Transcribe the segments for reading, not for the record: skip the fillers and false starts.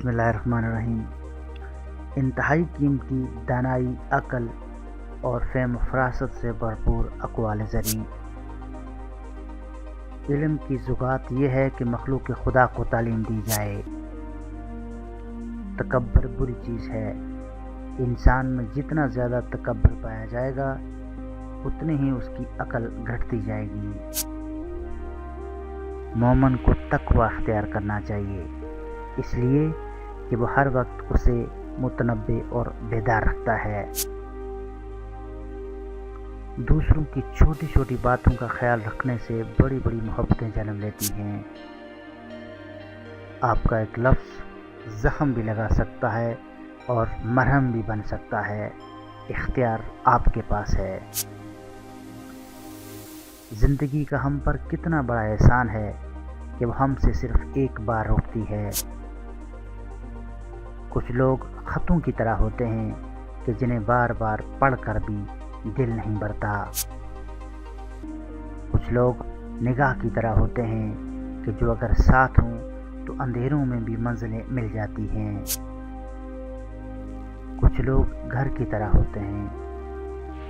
بسم اللہ الرحمن الرحیم۔ انتہائی قیمتی دانائی، عقل اور فہم و فراست سے بھرپور اقوال زریں۔ علم کی زکوٰۃ یہ ہے کہ مخلوق خدا کو تعلیم دی جائے۔ تکبر بری چیز ہے۔ انسان میں جتنا زیادہ تکبر پایا جائے گا اتنی ہی اس کی عقل گھٹتی جائے گی۔ مومن کو تقوی اختیار کرنا چاہیے، اس لیے کہ وہ ہر وقت اسے متنبہ اور بیدار رکھتا ہے۔ دوسروں کی چھوٹی چھوٹی باتوں کا خیال رکھنے سے بڑی بڑی محبتیں جنم لیتی ہیں۔ آپ کا ایک لفظ زخم بھی لگا سکتا ہے اور مرہم بھی بن سکتا ہے۔ اختیار آپ کے پاس ہے۔ زندگی کا ہم پر کتنا بڑا احسان ہے کہ وہ ہم سے صرف ایک بار روکتی ہے۔ کچھ لوگ خطوں کی طرح ہوتے ہیں کہ جنہیں بار بار پڑھ کر بھی دل نہیں بھرتا۔ کچھ لوگ نگاہ کی طرح ہوتے ہیں کہ جو اگر ساتھ ہوں تو اندھیروں میں بھی منزلیں مل جاتی ہیں۔ کچھ لوگ گھر کی طرح ہوتے ہیں،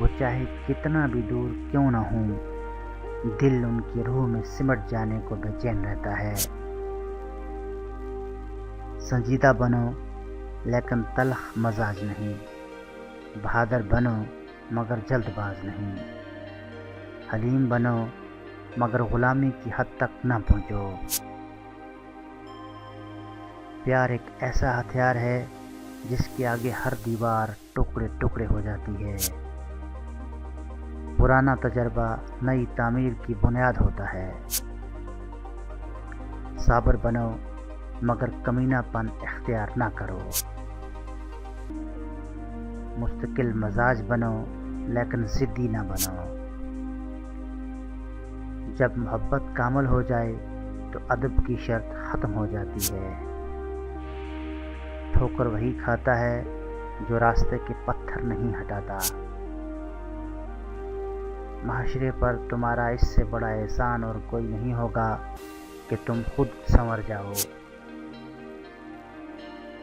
وہ چاہے کتنا بھی دور کیوں نہ ہوں، دل ان کی روح میں سمٹ جانے کو بے چین رہتا ہے۔ سنجیدہ بنو لیکن تلخ مزاج نہیں، بہادر بنو مگر جلد باز نہیں، حلیم بنو مگر غلامی کی حد تک نہ پہنچو۔ پیار ایک ایسا ہتھیار ہے جس کے آگے ہر دیوار ٹکڑے ٹکڑے ہو جاتی ہے۔ پرانا تجربہ نئی تعمیر کی بنیاد ہوتا ہے۔ صابر بنو مگر کمینہ پن اختیار نہ کرو۔ مستقل مزاج بنو لیکن ضدی نہ بنو۔ جب محبت کامل ہو جائے تو ادب کی شرط ختم ہو جاتی ہے۔ ٹھوکر وہی کھاتا ہے جو راستے کے پتھر نہیں ہٹاتا۔ معاشرے پر تمہارا اس سے بڑا احسان اور کوئی نہیں ہوگا کہ تم خود سنور جاؤ۔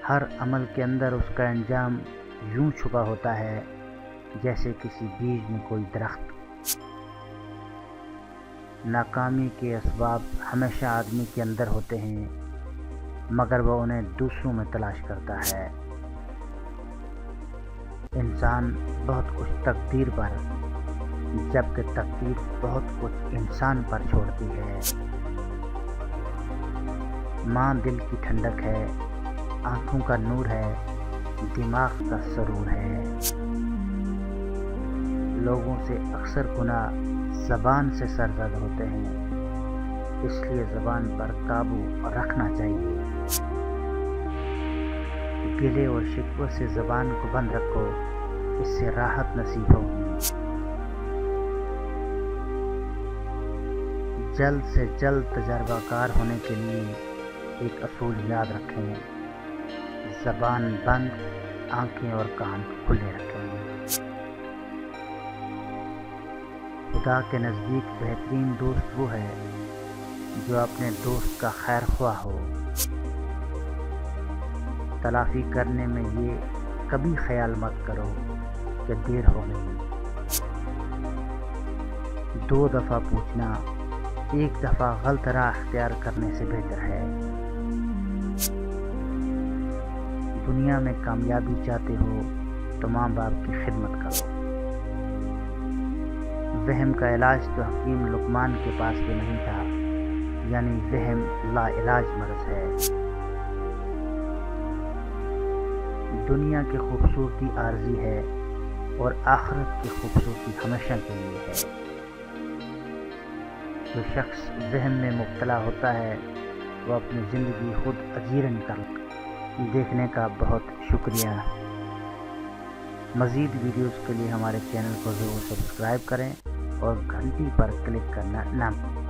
ہر عمل کے اندر اس کا انجام یوں چھپا ہوتا ہے جیسے کسی بیج میں کوئی درخت۔ ناکامی کے اسباب ہمیشہ آدمی کے اندر ہوتے ہیں مگر وہ انہیں دوسروں میں تلاش کرتا ہے۔ انسان بہت کچھ تقدیر پر جبکہ تقدیر بہت کچھ انسان پر چھوڑتی ہے۔ ماں دل کی ٹھنڈک ہے، آنکھوں کا نور ہے، دماغ کا سرور ہے۔ لوگوں سے اکثر گناہ زبان سے سرزد ہوتے ہیں، اس لیے زبان پر قابو رکھنا چاہیے۔ گلے اور شکوے سے زبان کو بند رکھو، اس سے راحت نصیب ہوگی۔ جلد سے جلد تجربہ کار ہونے کے لیے ایک اصول یاد رکھیں، زبان بند، آنکھیں اور کان کھلے رکھیں۔ خدا کے نزدیک بہترین دوست وہ ہے جو اپنے دوست کا خیر خواہ ہو۔ تلافی کرنے میں یہ کبھی خیال مت کرو کہ دیر ہو گئی۔ 2 دفعہ پوچھنا 1 دفعہ غلط راہ اختیار کرنے سے بہتر ہے۔ دنیا میں کامیابی چاہتے ہو تو ماں باپ کی خدمت کرو۔ وہم کا علاج تو حکیم لقمان کے پاس بھی نہیں تھا، یعنی وہم لا علاج مرض ہے۔ دنیا کی خوبصورتی عارضی ہے اور آخرت کی خوبصورتی ہمیشہ کے لیے ہے۔ جو شخص وہم میں مبتلا ہوتا ہے وہ اپنی زندگی خود اجیرن کر دیکھنے کا بہت شکریہ۔ مزید ویڈیوز کے لیے ہمارے چینل کو ضرور سبسکرائب کریں اور گھنٹی پر کلک کرنا نہ بھولیں۔